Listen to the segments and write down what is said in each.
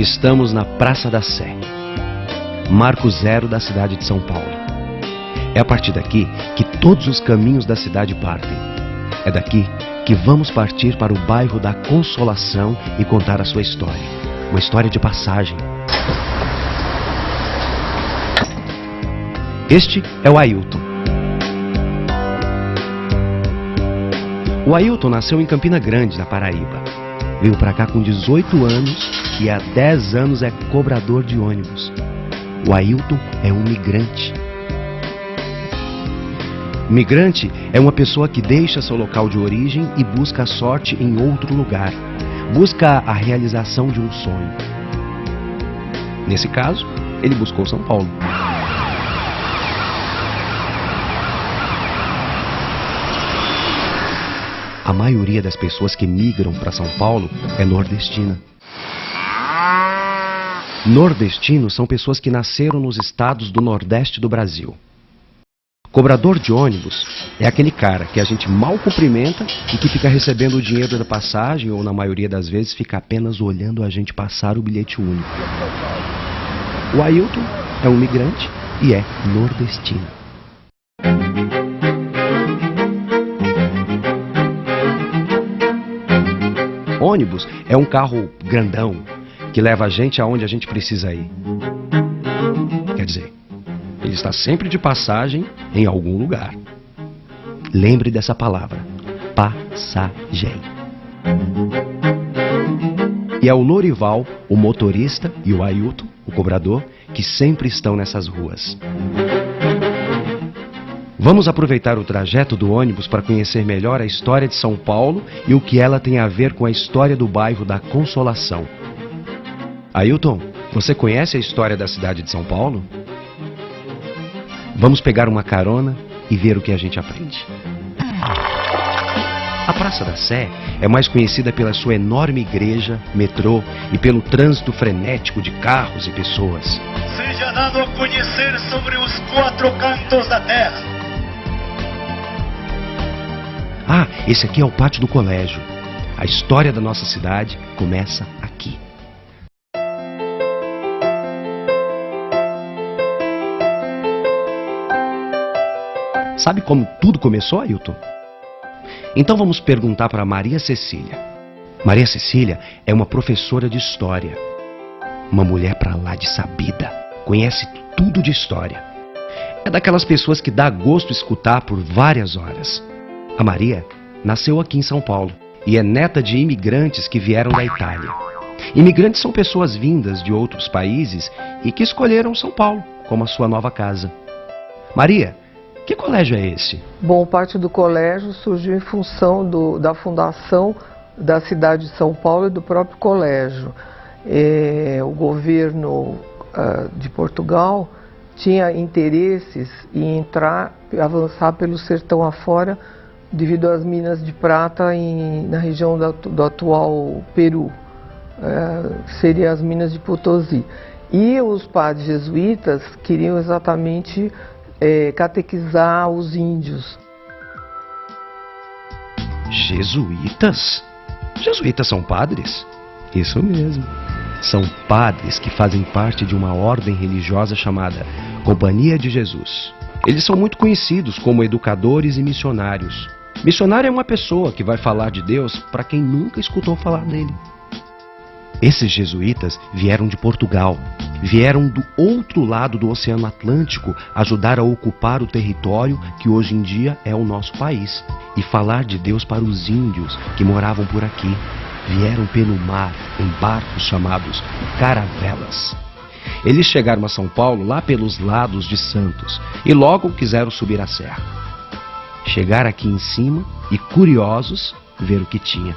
Estamos na Praça da Sé, marco zero da cidade de São Paulo. É a partir daqui que todos os caminhos da cidade partem. É daqui que vamos partir para o bairro da Consolação e contar a sua história. Uma história de passagem. Este é o Ailton. O Ailton nasceu em Campina Grande, na Paraíba. Veio para cá com 18 anos e há 10 anos é cobrador de ônibus. O Ailton é um migrante. Migrante é uma pessoa que deixa seu local de origem e busca a sorte em outro lugar. Busca a realização de um sonho. Nesse caso, ele buscou São Paulo. A maioria das pessoas que migram para São Paulo é nordestina. Nordestinos são pessoas que nasceram nos estados do Nordeste do Brasil. Cobrador de ônibus é aquele cara que a gente mal cumprimenta e que fica recebendo o dinheiro da passagem ou, na maioria das vezes, fica apenas olhando a gente passar o bilhete único. O Ailton é um migrante e é nordestino. Ônibus é um carro grandão que leva a gente aonde a gente precisa ir. Quer dizer, ele está sempre de passagem em algum lugar. Lembre dessa palavra, passagem. E é o Lorival, o motorista, e o Ailton, o cobrador, que sempre estão nessas ruas. Vamos aproveitar o trajeto do ônibus para conhecer melhor a história de São Paulo e o que ela tem a ver com a história do bairro da Consolação. Ailton, você conhece a história da cidade de São Paulo? Vamos pegar uma carona e ver o que a gente aprende. A Praça da Sé é mais conhecida pela sua enorme igreja, metrô e pelo trânsito frenético de carros e pessoas. Seja dado a conhecer sobre os 4 cantos da terra. Ah, esse aqui é o pátio do colégio. A história da nossa cidade começa aqui. Sabe como tudo começou, Ailton? Então vamos perguntar para Maria Cecília. Maria Cecília é uma professora de história. Uma mulher pra lá de sabida. Conhece tudo de história. É daquelas pessoas que dá gosto escutar por várias horas. A Maria nasceu aqui em São Paulo e é neta de imigrantes que vieram da Itália. Imigrantes são pessoas vindas de outros países e que escolheram São Paulo como a sua nova casa. Maria, que colégio é esse? Bom, parte do colégio surgiu em função da fundação da cidade de São Paulo e do próprio colégio. O governo de Portugal tinha interesses em avançar pelo sertão afora devido às minas de prata na região do atual Peru, seriam as minas de Potosí. E os padres jesuítas queriam exatamente catequizar os índios. Jesuítas? Jesuítas são padres? Isso mesmo. São padres que fazem parte de uma ordem religiosa chamada Companhia de Jesus. Eles são muito conhecidos como educadores e missionários. Missionário é uma pessoa que vai falar de Deus para quem nunca escutou falar dele. Esses jesuítas vieram de Portugal. Vieram do outro lado do Oceano Atlântico ajudar a ocupar o território que hoje em dia é o nosso país e falar de Deus para os índios que moravam por aqui. Vieram pelo mar em barcos chamados caravelas. Eles chegaram a São Paulo lá pelos lados de Santos e logo quiseram subir a serra. Chegar aqui em cima e, curiosos, ver o que tinha.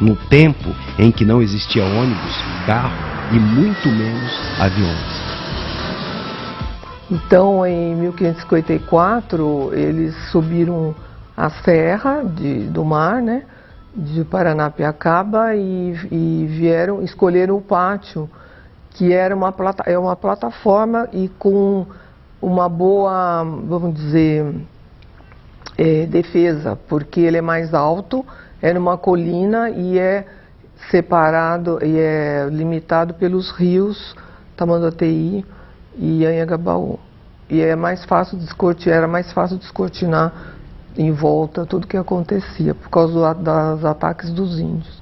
No tempo em que não existia ônibus, carro e muito menos aviões. Então, em 1554, eles subiram a serra do mar, né, de Paranapiacaba e escolheram o pátio, que era uma plataforma e com uma boa, vamos dizer, defesa, porque ele é mais alto, é numa colina e separado e é limitado pelos rios Tamanduateí e Anhangabaú. E era mais fácil descortinar em volta tudo que acontecia, por causa dos ataques dos índios.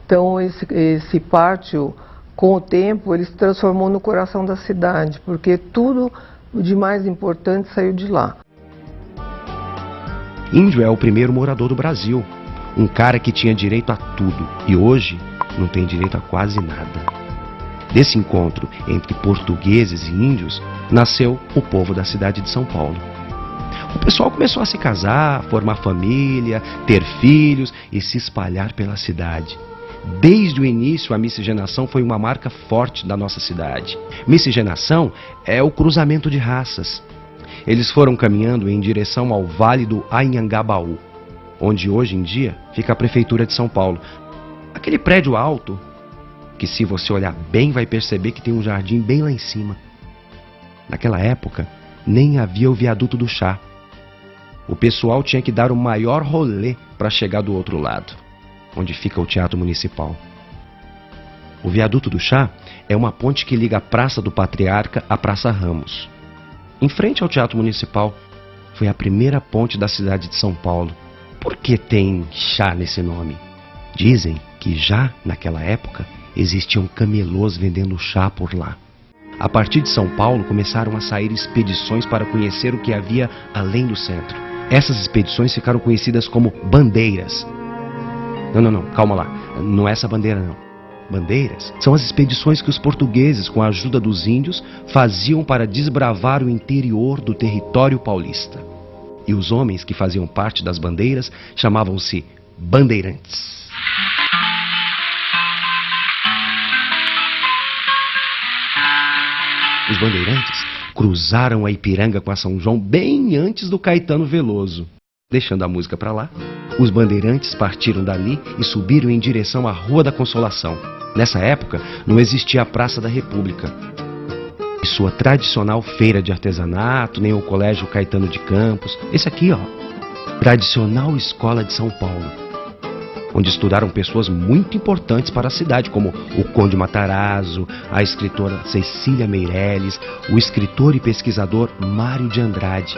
Então esse pátio, com o tempo, ele se transformou no coração da cidade, porque tudo de mais importante saiu de lá. Índio é o primeiro morador do Brasil, um cara que tinha direito a tudo e hoje não tem direito a quase nada. Desse encontro entre portugueses e índios, nasceu o povo da cidade de São Paulo. O pessoal começou a se casar, formar família, ter filhos e se espalhar pela cidade. Desde o início, a miscigenação foi uma marca forte da nossa cidade. Miscigenação é o cruzamento de raças. Eles foram caminhando em direção ao Vale do Anhangabaú, onde hoje em dia fica a Prefeitura de São Paulo. Aquele prédio alto, que se você olhar bem vai perceber que tem um jardim bem lá em cima. Naquela época, nem havia o viaduto do chá. O pessoal tinha que dar o maior rolê para chegar do outro lado, onde fica o Teatro Municipal. O viaduto do chá é uma ponte que liga a Praça do Patriarca à Praça Ramos. Em frente ao Teatro Municipal, foi a primeira ponte da cidade de São Paulo. Por que tem chá nesse nome? Dizem que já naquela época existiam camelôs vendendo chá por lá. A partir de São Paulo começaram a sair expedições para conhecer o que havia além do centro. Essas expedições ficaram conhecidas como bandeiras. Não, calma lá. Não é essa bandeira, não. Bandeiras são as expedições que os portugueses, com a ajuda dos índios, faziam para desbravar o interior do território paulista. E os homens que faziam parte das bandeiras chamavam-se bandeirantes. Os bandeirantes cruzaram a Ipiranga com a São João bem antes do Caetano Veloso. Deixando a música para lá, os bandeirantes partiram dali e subiram em direção à Rua da Consolação. Nessa época, não existia a Praça da República e sua tradicional feira de artesanato, nem o Colégio Caetano de Campos. Esse aqui, ó, tradicional Escola de São Paulo, onde estudaram pessoas muito importantes para a cidade, como o Conde Matarazzo, a escritora Cecília Meirelles, o escritor e pesquisador Mário de Andrade,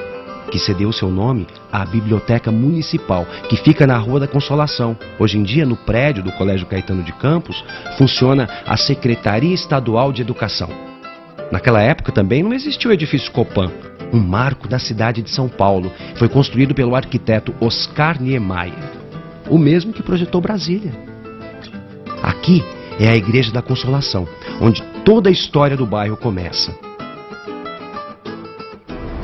que cedeu seu nome à Biblioteca Municipal, que fica na Rua da Consolação. Hoje em dia, no prédio do Colégio Caetano de Campos, funciona a Secretaria Estadual de Educação. Naquela época também não existia o edifício Copan, um marco da cidade de São Paulo. Foi construído pelo arquiteto Oscar Niemeyer, o mesmo que projetou Brasília. Aqui é a Igreja da Consolação, onde toda a história do bairro começa.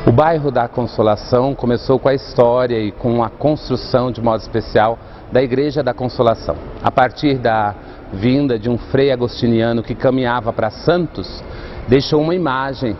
O bairro da Consolação começou com a história e com a construção, de modo especial, da Igreja da Consolação. A partir da vinda de um frei agostiniano que caminhava para Santos, deixou uma imagem,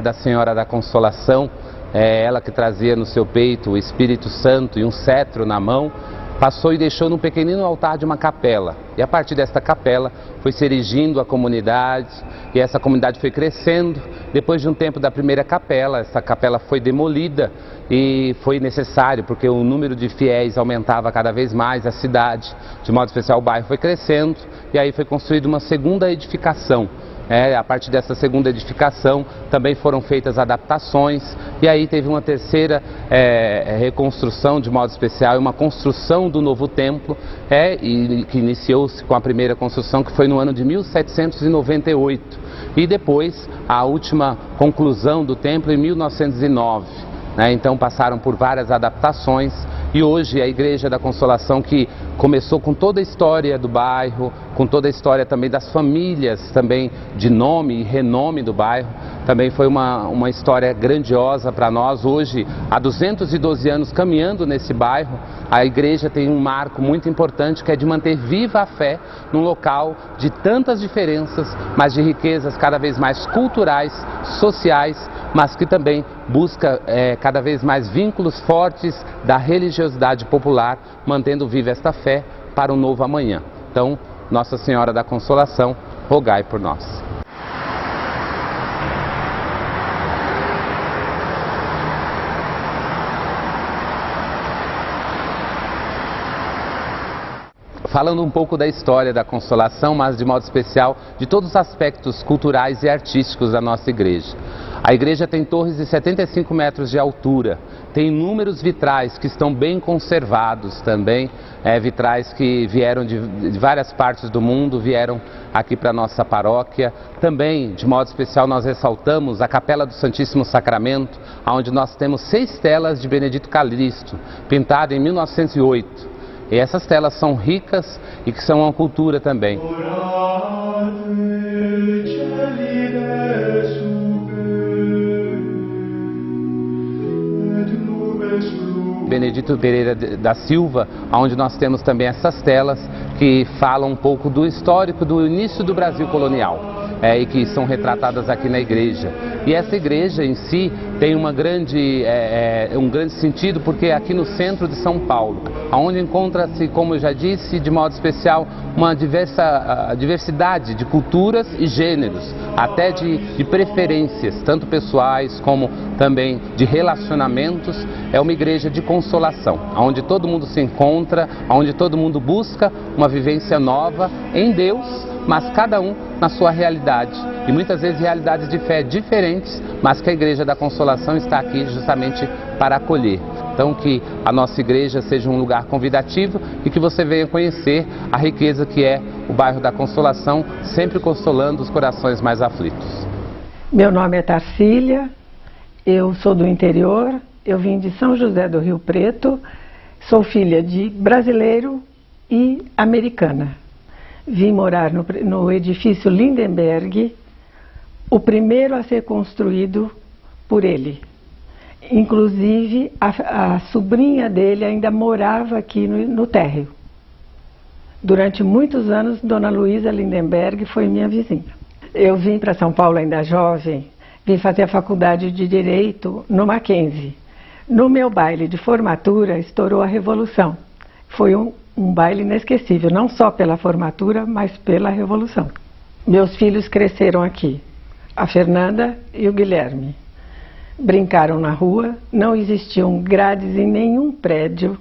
da Senhora da Consolação, ela que trazia no seu peito o Espírito Santo e um cetro na mão, passou e deixou num pequenino altar de uma capela. E a partir desta capela foi se erigindo a comunidade, e essa comunidade foi crescendo. Depois de um tempo da primeira capela, essa capela foi demolida e foi necessário, porque o número de fiéis aumentava cada vez mais, a cidade, de modo especial o bairro, foi crescendo, e aí foi construída uma segunda edificação. A partir dessa segunda edificação também foram feitas adaptações, e aí teve uma terceira reconstrução de modo especial, e uma construção do novo templo, e que iniciou-se com a primeira construção, que foi no ano de 1798, e depois a última conclusão do templo em 1909. Então passaram por várias adaptações, e hoje a Igreja da Consolação, que começou com toda a história do bairro, com toda a história também das famílias, também de nome e renome do bairro, também foi uma história grandiosa para nós. Hoje, há 212 anos caminhando nesse bairro, a igreja tem um marco muito importante, que é de manter viva a fé num local de tantas diferenças, mas de riquezas cada vez mais culturais, sociais, mas que também busca cada vez mais vínculos fortes da religiosidade popular, mantendo viva esta fé para um novo amanhã. Então, Nossa Senhora da Consolação, rogai por nós. falando um pouco da história da Consolação, mas de modo especial de todos os aspectos culturais e artísticos da nossa igreja. A igreja tem torres de 75 metros de altura, tem inúmeros vitrais que estão bem conservados também, vitrais que vieram de várias partes do mundo, vieram aqui para a nossa paróquia. Também, de modo especial, nós ressaltamos a Capela do Santíssimo Sacramento, onde nós temos 6 telas de Benedito Calixto, pintada em 1908. E essas telas são ricas e que são uma cultura também. Benedito Pereira da Silva, onde nós temos também essas telas que falam um pouco do histórico do início do Brasil colonial. E que são retratadas aqui na igreja. E essa igreja em si tem um grande sentido, porque é aqui no centro de São Paulo, onde encontra-se, como eu já disse, de modo especial, uma diversidade de culturas e gêneros, até de preferências, tanto pessoais como também de relacionamentos. É uma igreja de consolação, onde todo mundo se encontra, onde todo mundo busca uma vivência nova em Deus, mas cada um na sua realidade, e muitas vezes realidades de fé diferentes, mas que a Igreja da Consolação está aqui justamente para acolher. Então que a nossa igreja seja um lugar convidativo e que você venha conhecer a riqueza que é o bairro da Consolação, sempre consolando os corações mais aflitos. Meu nome é Tarsília, eu sou do interior, eu vim de São José do Rio Preto, sou filha de brasileiro e americana. Vim morar no edifício Lindenberg, o primeiro a ser construído por ele. Inclusive, a sobrinha dele ainda morava aqui no térreo. Durante muitos anos, Dona Luísa Lindenberg foi minha vizinha. Eu vim para São Paulo ainda jovem, vim fazer a faculdade de Direito no Mackenzie. No meu baile de formatura, estourou a Revolução. Foi um baile inesquecível, não só pela formatura, mas pela Revolução. Meus filhos cresceram aqui, a Fernanda e o Guilherme. Brincaram na rua, não existiam grades em nenhum prédio,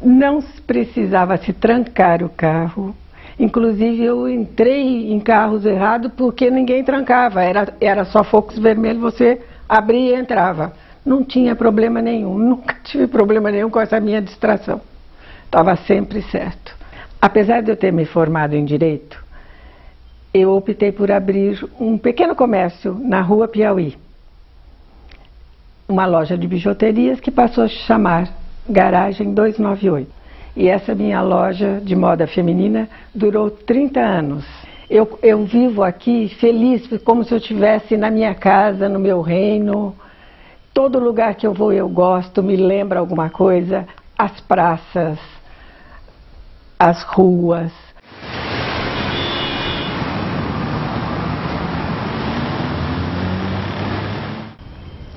não precisava se trancar o carro. Inclusive eu entrei em carros errados porque ninguém trancava, era só focos vermelhos, você abria e entrava. Não tinha problema nenhum, nunca tive problema nenhum com essa minha distração. Estava sempre certo. Apesar de eu ter me formado em Direito, eu optei por abrir um pequeno comércio na Rua Piauí. Uma loja de bijuterias que passou a se chamar Garagem 298. E essa minha loja de moda feminina durou 30 anos. Eu vivo aqui feliz, como se eu estivesse na minha casa, no meu reino. Todo lugar que eu vou eu gosto, me lembra alguma coisa. As praças, as ruas.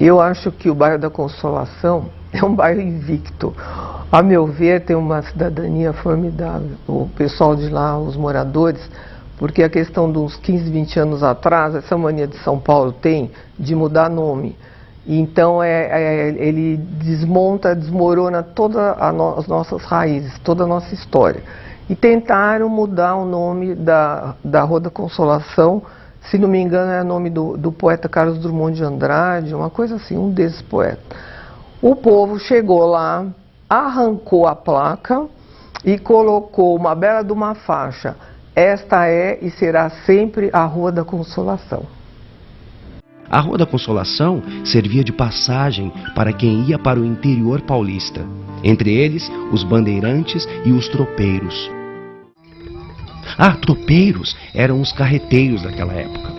Eu acho que o bairro da Consolação é um bairro invicto. A meu ver, tem uma cidadania formidável. O pessoal de lá, os moradores, porque a questão de uns 15, 20 anos atrás, essa mania de São Paulo tem de mudar nome. Então ele desmorona todas as nossas raízes, toda a nossa história. E tentaram mudar o nome da Rua da Consolação, se não me engano é o nome do poeta Carlos Drummond de Andrade, uma coisa assim, um desses poetas. O povo chegou lá, arrancou a placa e colocou uma bela de uma faixa. Esta é e será sempre a Rua da Consolação. A Rua da Consolação servia de passagem para quem ia para o interior paulista, entre eles os bandeirantes e os tropeiros. Tropeiros eram os carreteiros daquela época.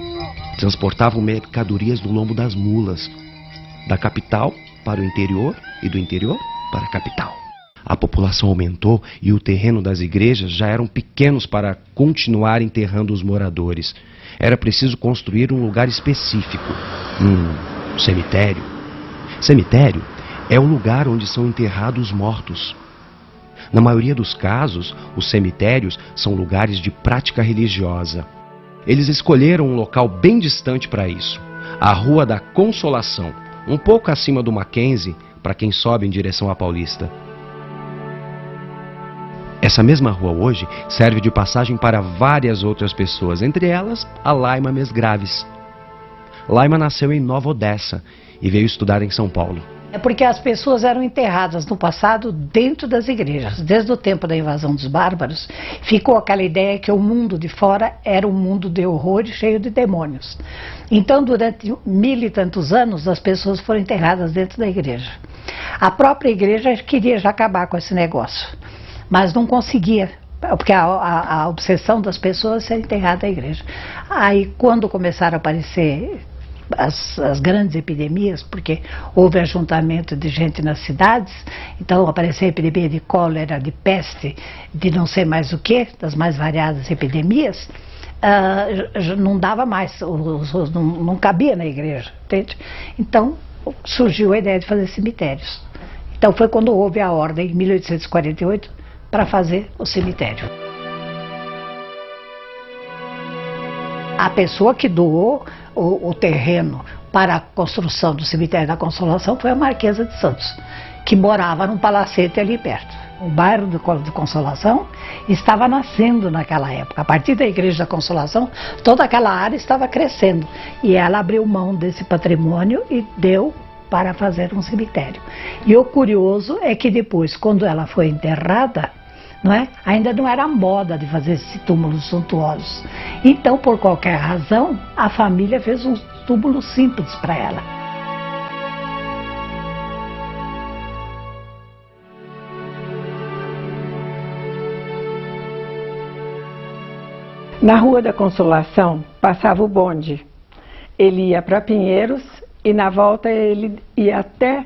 Transportavam mercadorias no lombo das mulas, da capital para o interior e do interior para a capital. A população aumentou e o terreno das igrejas já eram pequenos para continuar enterrando os moradores. Era preciso construir um lugar específico, um cemitério. Cemitério é o lugar onde são enterrados os mortos. Na maioria dos casos, os cemitérios são lugares de prática religiosa. Eles escolheram um local bem distante para isso, a Rua da Consolação, um pouco acima do Mackenzie, para quem sobe em direção à Paulista. Essa mesma rua hoje serve de passagem para várias outras pessoas, entre elas a Laima Mesgraves. Laima nasceu em Nova Odessa e veio estudar em São Paulo. É porque as pessoas eram enterradas no passado dentro das igrejas. Desde o tempo da invasão dos bárbaros, ficou aquela ideia que o mundo de fora era um mundo de horror e cheio de demônios. Então, durante 1000 e tantos anos, as pessoas foram enterradas dentro da igreja. A própria igreja queria já acabar com esse negócio, mas não conseguia, porque a obsessão das pessoas é ser enterrada na igreja. Aí, quando começaram a aparecer as grandes epidemias, porque houve ajuntamento de gente nas cidades, então apareceu a epidemia de cólera, de peste, de não sei mais o que, das mais variadas epidemias, não dava mais, não cabia na igreja, entende? Então surgiu a ideia de fazer cemitérios. Então foi quando houve a ordem, em 1848, para fazer o cemitério. A pessoa que doou o terreno para a construção do cemitério da Consolação foi a Marquesa de Santos, que morava num palacete ali perto. O bairro de Consolação estava nascendo naquela época. A partir da Igreja da Consolação, toda aquela área estava crescendo. E ela abriu mão desse patrimônio e deu para fazer um cemitério. E o curioso é que depois, quando ela foi enterrada, não é? Ainda não era moda de fazer esses túmulos suntuosos. Então, por qualquer razão, a família fez um túmulo simples para ela. Na Rua da Consolação passava o bonde. Ele ia para Pinheiros e na volta ele ia até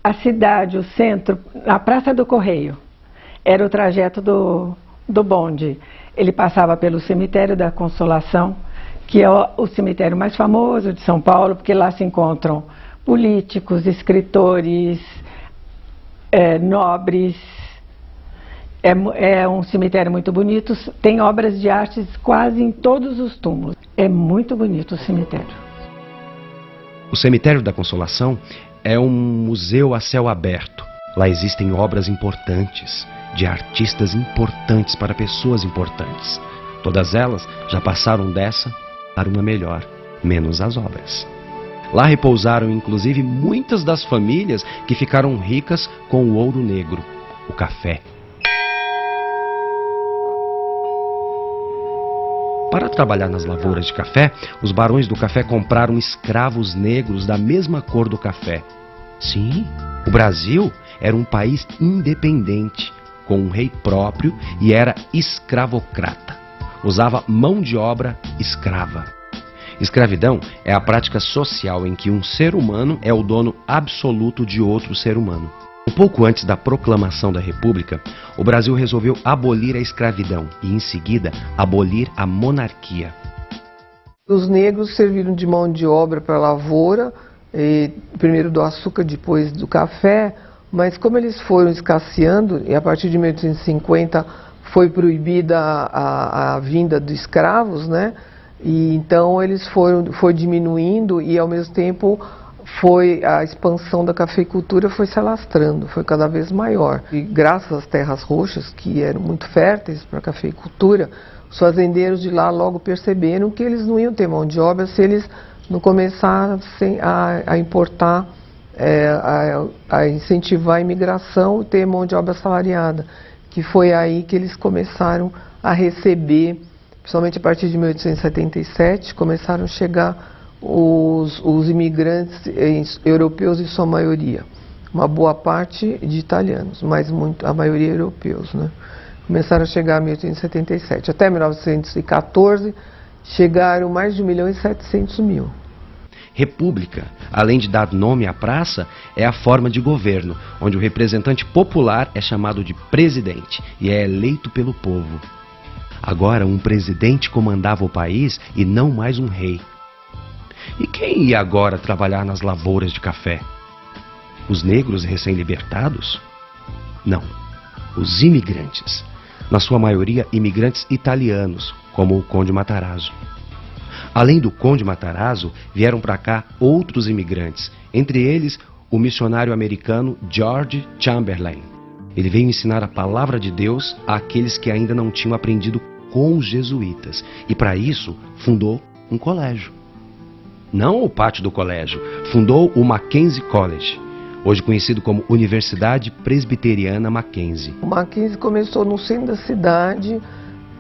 a cidade, o centro, na Praça do Correio. Era o trajeto do bonde. Ele passava pelo cemitério da Consolação, que é o cemitério mais famoso de São Paulo, porque lá se encontram políticos, escritores, nobres. É um cemitério muito bonito, tem obras de artes quase em todos os túmulos. É muito bonito o cemitério. O cemitério da Consolação é um museu a céu aberto. Lá existem obras importantes, de artistas importantes para pessoas importantes. Todas elas já passaram dessa para uma melhor, menos as obras. Lá repousaram inclusive muitas das famílias que ficaram ricas com o ouro negro, o café. Para trabalhar nas lavouras de café, os barões do café compraram escravos negros da mesma cor do café. Sim, o Brasil era um país independente, com um rei próprio e era escravocrata. Usava mão de obra escrava. Escravidão é a prática social em que um ser humano é o dono absoluto de outro ser humano. Um pouco antes da proclamação da República, o Brasil resolveu abolir a escravidão e, em seguida, abolir a monarquia. Os negros serviram de mão de obra para a lavoura, primeiro do açúcar, depois do café, mas como eles foram escasseando, e a partir de 1850 foi proibida a vinda de escravos, né? E então eles foi diminuindo e ao mesmo tempo a expansão da cafeicultura foi se alastrando, foi cada vez maior. E graças às terras roxas, que eram muito férteis para a cafeicultura, os fazendeiros de lá logo perceberam que eles não iam ter mão de obra se eles não começassem a importar, a incentivar a imigração e ter mão de obra assalariada, que foi aí que eles começaram a receber, principalmente a partir de 1877, começaram a chegar os imigrantes europeus em sua maioria. Uma boa parte de italianos, mas a maioria europeus, né? Começaram a chegar em 1877. Até 1914 chegaram mais de 1.700.000. República, além de dar nome à praça, é a forma de governo, onde o representante popular é chamado de presidente e é eleito pelo povo. Agora, um presidente comandava o país e não mais um rei. E quem ia agora trabalhar nas lavouras de café? Os negros recém-libertados? Não, os imigrantes. Na sua maioria, imigrantes italianos, como o Conde Matarazzo. Além do Conde Matarazzo, vieram para cá outros imigrantes, entre eles o missionário americano George Chamberlain. Ele veio ensinar a palavra de Deus àqueles que ainda não tinham aprendido com os jesuítas. E para isso, fundou um colégio. Não o pátio do colégio, fundou o Mackenzie College, hoje conhecido como Universidade Presbiteriana Mackenzie. O Mackenzie começou no centro da cidade.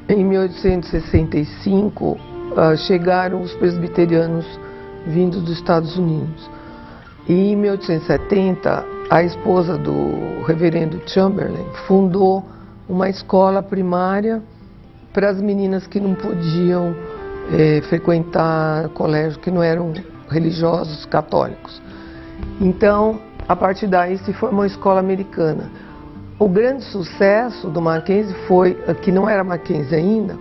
Em 1865, chegaram os presbiterianos vindos dos Estados Unidos. E em 1870, a esposa do reverendo Chamberlain fundou uma escola primária para as meninas que não podiam frequentar colégio, que não eram religiosos católicos. Então, a partir daí se formou a escola americana. O grande sucesso do Mackenzie foi, que não era Mackenzie ainda,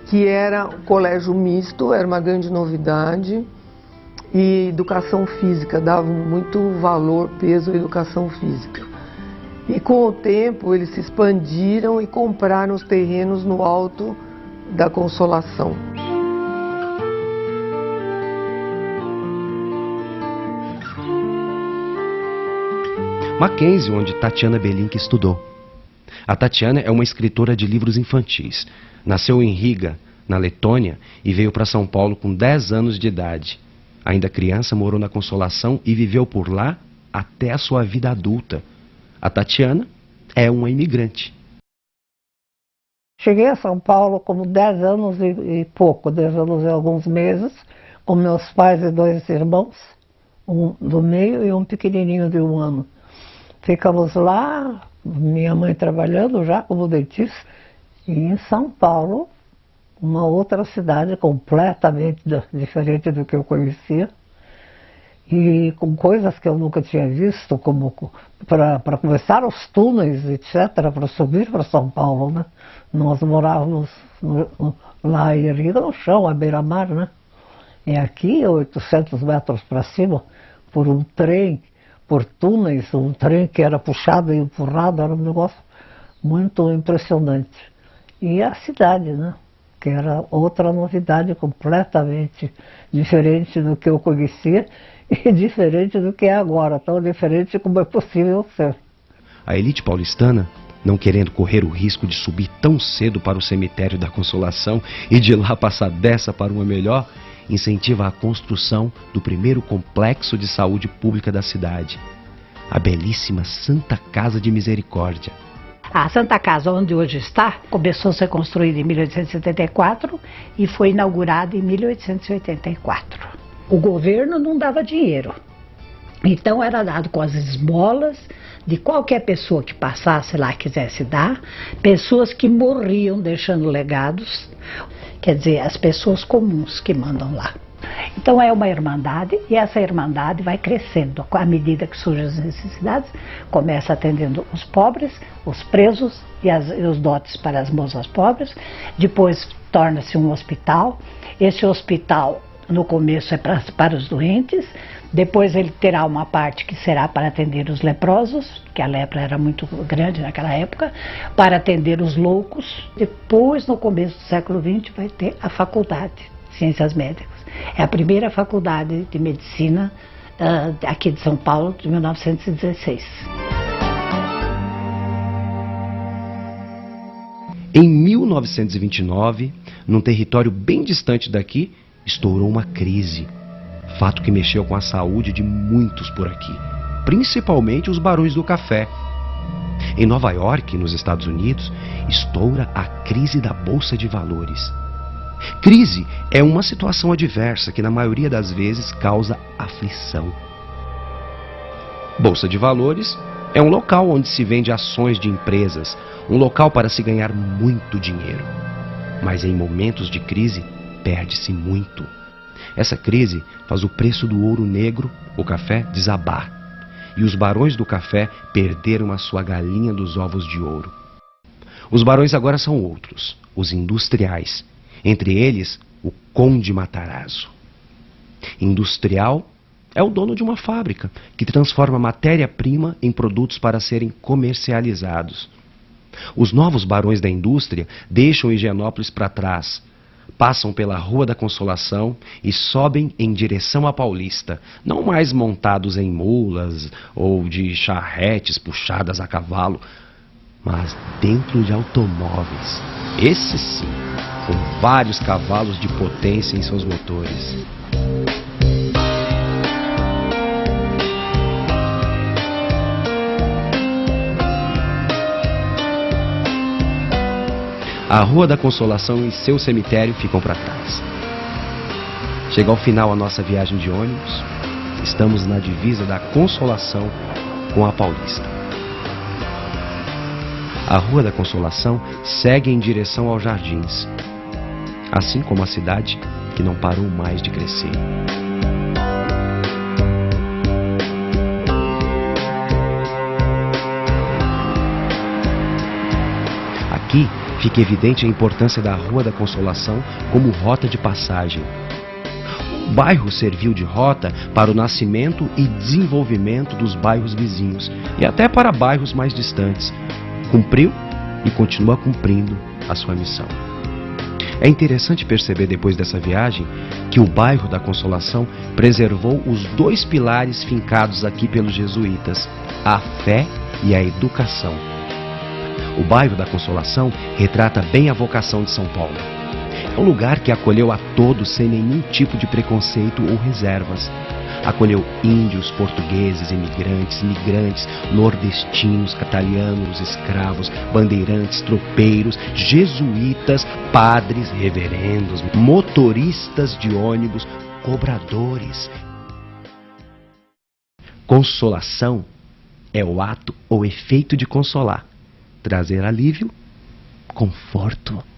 que era o colégio misto, era uma grande novidade, e educação física, dava muito valor, peso à educação física. E com o tempo eles se expandiram e compraram os terrenos no Alto da Consolação. Mackenzie, onde Tatiana Belink estudou. A Tatiana é uma escritora de livros infantis. Nasceu em Riga, na Letônia, e veio para São Paulo com 10 anos de idade. Ainda criança, morou na Consolação e viveu por lá até a sua vida adulta. A Tatiana é uma imigrante. Cheguei a São Paulo com 10 anos e pouco, 10 anos e alguns meses, com meus pais e 2 irmãos, um do meio e um pequenininho de 1 ano. Ficamos lá, minha mãe trabalhando já como dentista, e em São Paulo, uma outra cidade completamente diferente do que eu conhecia, e com coisas que eu nunca tinha visto, como para começar os túneis, etc., para subir para São Paulo, né? Nós morávamos lá em Riga, no chão, à beira-mar, né? E aqui, 800 metros para cima, por um trem, por túneis, um trem que era puxado e empurrado, era um negócio muito impressionante. E a cidade, né? Que era outra novidade completamente diferente do que eu conhecia e diferente do que é agora, tão diferente como é possível ser. A elite paulistana, não querendo correr o risco de subir tão cedo para o cemitério da Consolação e de lá passar dessa para uma melhor, incentiva a construção do primeiro complexo de saúde pública da cidade, a belíssima Santa Casa de Misericórdia. A Santa Casa, onde hoje está, começou a ser construída em 1874 e foi inaugurada em 1884. O governo não dava dinheiro, então era dado com as esmolas de qualquer pessoa que passasse lá, quisesse dar, pessoas que morriam deixando legados, quer dizer, as pessoas comuns que mandam lá. Então é uma irmandade e essa irmandade vai crescendo à medida que surgem as necessidades, começa atendendo os pobres, os presos e os dotes para as moças pobres, depois torna-se um hospital. Esse hospital no começo é para os doentes, depois ele terá uma parte que será para atender os leprosos, que a lepra era muito grande naquela época, para atender os loucos. Depois, no começo do século XX, vai ter a faculdade de Ciências Médicas. É a primeira faculdade de medicina aqui de São Paulo, de 1916. Em 1929, num território bem distante daqui, estourou uma crise. Fato que mexeu com a saúde de muitos por aqui, principalmente os barões do café. Em Nova York, nos Estados Unidos, estoura a crise da Bolsa de Valores. Crise é uma situação adversa que, na maioria das vezes, causa aflição. Bolsa de Valores é um local onde se vende ações de empresas, um local para se ganhar muito dinheiro. Mas em momentos de crise, perde-se muito. Essa crise faz o preço do ouro negro, o café, desabar. E os barões do café perderam a sua galinha dos ovos de ouro. Os barões agora são outros, os industriais. Entre eles, o Conde Matarazzo. Industrial é o dono de uma fábrica que transforma matéria-prima em produtos para serem comercializados. Os novos barões da indústria deixam Higienópolis para trás, passam pela Rua da Consolação e sobem em direção à Paulista, não mais montados em mulas ou de charretes puxadas a cavalo, mas dentro de automóveis. Esses sim, com vários cavalos de potência em seus motores. A Rua da Consolação e seu cemitério ficam para trás. Chega ao final a nossa viagem de ônibus. Estamos na divisa da Consolação com a Paulista. A Rua da Consolação segue em direção aos Jardins, assim como a cidade que não parou mais de crescer. Aqui fica evidente a importância da Rua da Consolação como rota de passagem. O bairro serviu de rota para o nascimento e desenvolvimento dos bairros vizinhos e até para bairros mais distantes. Cumpriu e continua cumprindo a sua missão. É interessante perceber depois dessa viagem que o bairro da Consolação preservou os dois pilares fincados aqui pelos jesuítas, a fé e a educação. O bairro da Consolação retrata bem a vocação de São Paulo. É um lugar que acolheu a todos sem nenhum tipo de preconceito ou reservas. Acolheu índios, portugueses, imigrantes, migrantes, nordestinos, catalianos, escravos, bandeirantes, tropeiros, jesuítas, padres, reverendos, motoristas de ônibus, cobradores. Consolação é o ato ou efeito de consolar, trazer alívio, conforto.